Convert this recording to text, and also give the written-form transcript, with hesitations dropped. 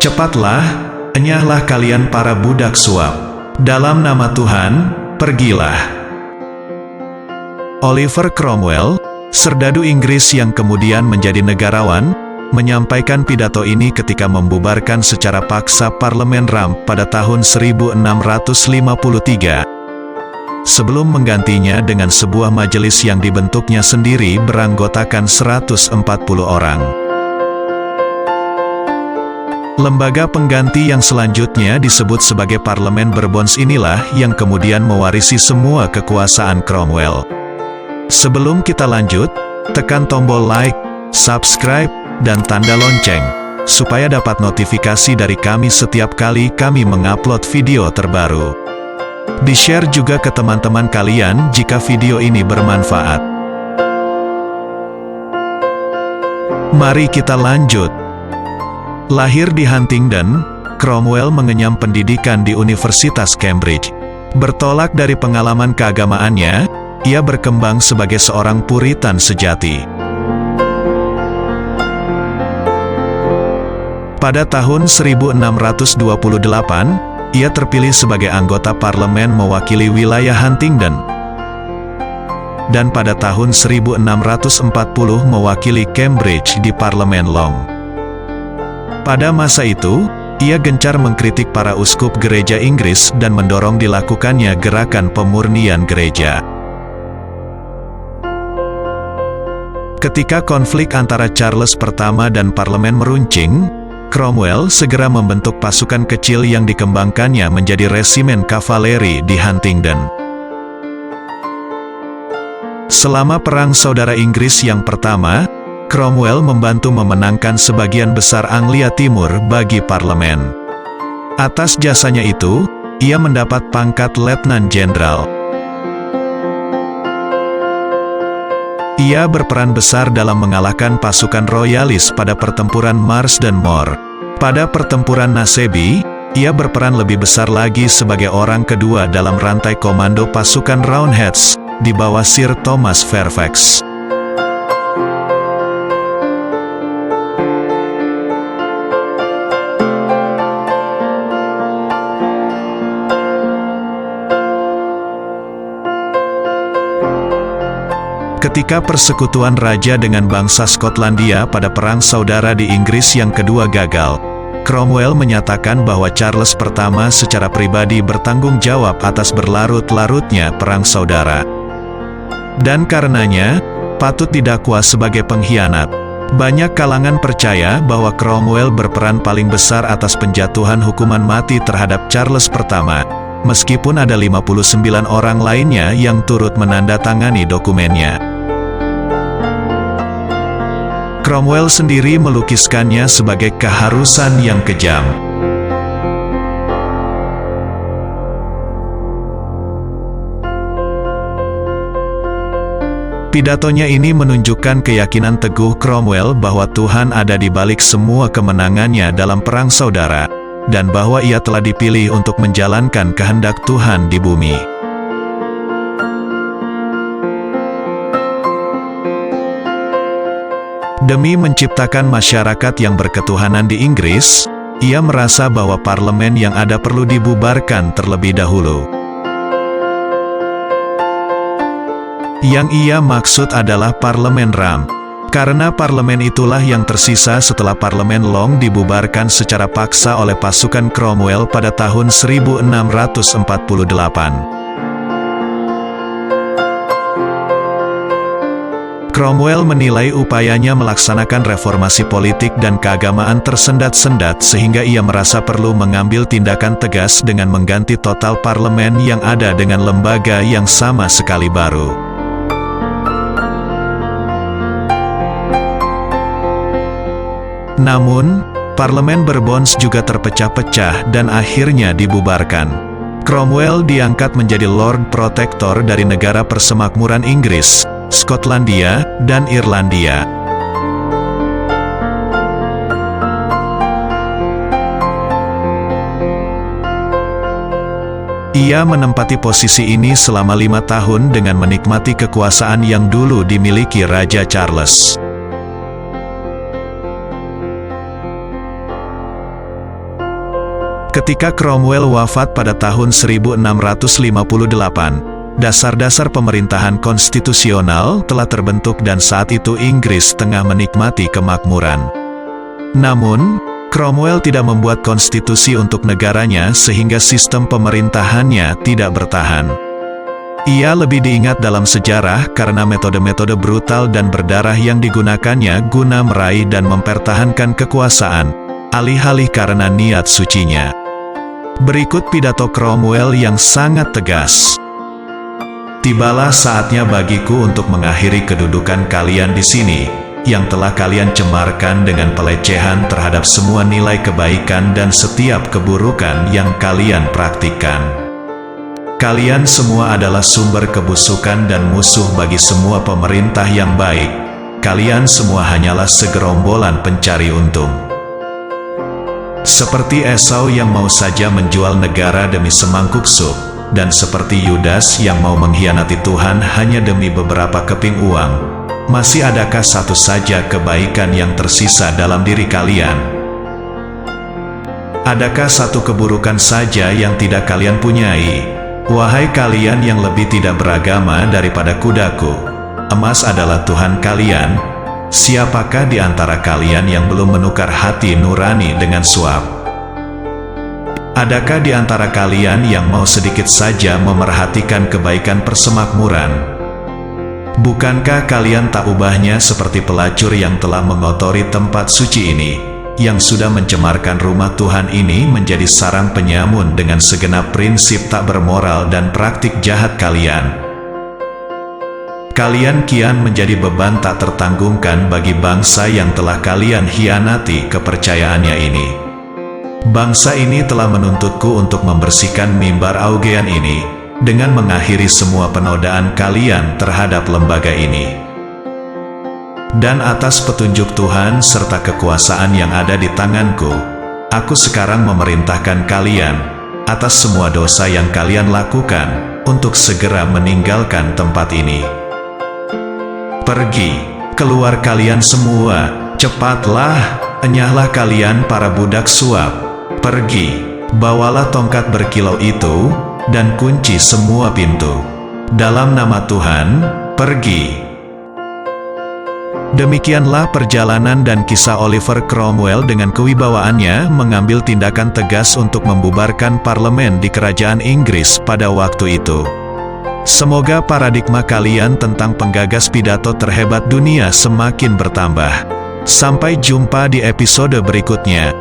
Cepatlah, enyahlah kalian para budak suap. Dalam nama Tuhan, pergilah. Oliver Cromwell, serdadu Inggris yang kemudian menjadi negarawan, menyampaikan pidato ini ketika membubarkan secara paksa Parlemen Ram pada tahun 1653. Sebelum menggantinya dengan sebuah majelis yang dibentuknya sendiri beranggotakan 140 orang. Lembaga pengganti yang selanjutnya disebut sebagai Parlemen Bourbons inilah yang kemudian mewarisi semua kekuasaan Cromwell. Sebelum kita lanjut, tekan tombol like, subscribe, dan tanda lonceng, supaya dapat notifikasi dari kami setiap kali kami mengupload video terbaru. Di-share juga ke teman-teman kalian jika video ini bermanfaat. Mari kita lanjut. Lahir di Huntingdon, Cromwell mengenyam pendidikan di Universitas Cambridge. Bertolak dari pengalaman keagamaannya, ia berkembang sebagai seorang Puritan sejati. Pada tahun 1628, ia terpilih sebagai anggota parlemen mewakili wilayah Huntingdon. Dan pada tahun 1640 mewakili Cambridge di Parlemen Long. Pada masa itu, ia gencar mengkritik para uskup gereja Inggris dan mendorong dilakukannya gerakan pemurnian gereja. Ketika konflik antara Charles pertama dan parlemen meruncing, Cromwell segera membentuk pasukan kecil yang dikembangkannya menjadi resimen kavaleri di Huntingdon. Selama Perang Saudara Inggris yang pertama, Cromwell membantu memenangkan sebagian besar Anglia Timur bagi parlemen. Atas jasanya itu, ia mendapat pangkat Letnan Jenderal. Ia berperan besar dalam mengalahkan pasukan royalis pada pertempuran Mars dan Moor. Pada pertempuran Naseby, ia berperan lebih besar lagi sebagai orang kedua dalam rantai komando pasukan Roundheads, di bawah Sir Thomas Fairfax. Ketika persekutuan raja dengan bangsa Skotlandia pada Perang Saudara di Inggris yang kedua gagal, Cromwell menyatakan bahwa Charles pertama secara pribadi bertanggung jawab atas berlarut-larutnya Perang Saudara. Dan karenanya, patut didakwa sebagai pengkhianat. Banyak kalangan percaya bahwa Cromwell berperan paling besar atas penjatuhan hukuman mati terhadap Charles pertama, meskipun ada 59 orang lainnya yang turut menandatangani dokumennya. Cromwell sendiri melukiskannya sebagai keharusan yang kejam. Pidatonya ini menunjukkan keyakinan teguh Cromwell bahwa Tuhan ada di balik semua kemenangannya dalam Perang Saudara, dan bahwa ia telah dipilih untuk menjalankan kehendak Tuhan di bumi. Demi menciptakan masyarakat yang berketuhanan di Inggris, ia merasa bahwa parlemen yang ada perlu dibubarkan terlebih dahulu. Yang ia maksud adalah Parlemen Ram, karena parlemen itulah yang tersisa setelah Parlemen Long dibubarkan secara paksa oleh pasukan Cromwell pada tahun 1648. Cromwell menilai upayanya melaksanakan reformasi politik dan keagamaan tersendat-sendat sehingga ia merasa perlu mengambil tindakan tegas dengan mengganti total parlemen yang ada dengan lembaga yang sama sekali baru. Namun, Parlemen Bourbons juga terpecah-pecah dan akhirnya dibubarkan. Cromwell diangkat menjadi Lord Protector dari negara persemakmuran Inggris, Skotlandia, dan Irlandia. Ia menempati posisi ini selama 5 tahun dengan menikmati kekuasaan yang dulu dimiliki Raja Charles. Ketika Cromwell wafat pada tahun 1658, dasar-dasar pemerintahan konstitusional telah terbentuk dan saat itu Inggris tengah menikmati kemakmuran. Namun, Cromwell tidak membuat konstitusi untuk negaranya sehingga sistem pemerintahannya tidak bertahan. Ia lebih diingat dalam sejarah karena metode-metode brutal dan berdarah yang digunakannya guna meraih dan mempertahankan kekuasaan, alih-alih karena niat sucinya. Berikut pidato Cromwell yang sangat tegas. Tibalah saatnya bagiku untuk mengakhiri kedudukan kalian di sini, yang telah kalian cemarkan dengan pelecehan terhadap semua nilai kebaikan dan setiap keburukan yang kalian praktikkan. Kalian semua adalah sumber kebusukan dan musuh bagi semua pemerintah yang baik. Kalian semua hanyalah segerombolan pencari untung. Seperti Esau yang mau saja menjual negara demi semangkuk sup, dan seperti Yudas yang mau mengkhianati Tuhan hanya demi beberapa keping uang, masih adakah satu saja kebaikan yang tersisa dalam diri kalian? Adakah satu keburukan saja yang tidak kalian punyai? Wahai kalian yang lebih tidak beragama daripada kudaku, emas adalah Tuhan kalian. Siapakah di antara kalian yang belum menukar hati nurani dengan suap? Adakah di antara kalian yang mau sedikit saja memerhatikan kebaikan persemakmuran? Bukankah kalian tak ubahnya seperti pelacur yang telah mengotori tempat suci ini, yang sudah mencemarkan rumah Tuhan ini menjadi sarang penyamun dengan segenap prinsip tak bermoral dan praktik jahat kalian? Kalian kian menjadi beban tak tertanggungkan bagi bangsa yang telah kalian hianati kepercayaannya ini. Bangsa ini telah menuntutku untuk membersihkan mimbar Augean ini, dengan mengakhiri semua penodaan kalian terhadap lembaga ini. Dan atas petunjuk Tuhan serta kekuasaan yang ada di tanganku, aku sekarang memerintahkan kalian, atas semua dosa yang kalian lakukan, untuk segera meninggalkan tempat ini. Pergi, keluar kalian semua, cepatlah, enyahlah kalian para budak suap. Pergi, bawalah tongkat berkilau itu, dan kunci semua pintu. Dalam nama Tuhan, pergi. Demikianlah perjalanan dan kisah Oliver Cromwell dengan kewibawaannya mengambil tindakan tegas untuk membubarkan parlemen di kerajaan Inggris pada waktu itu. Semoga paradigma kalian tentang penggagas pidato terhebat dunia semakin bertambah. Sampai jumpa di episode berikutnya.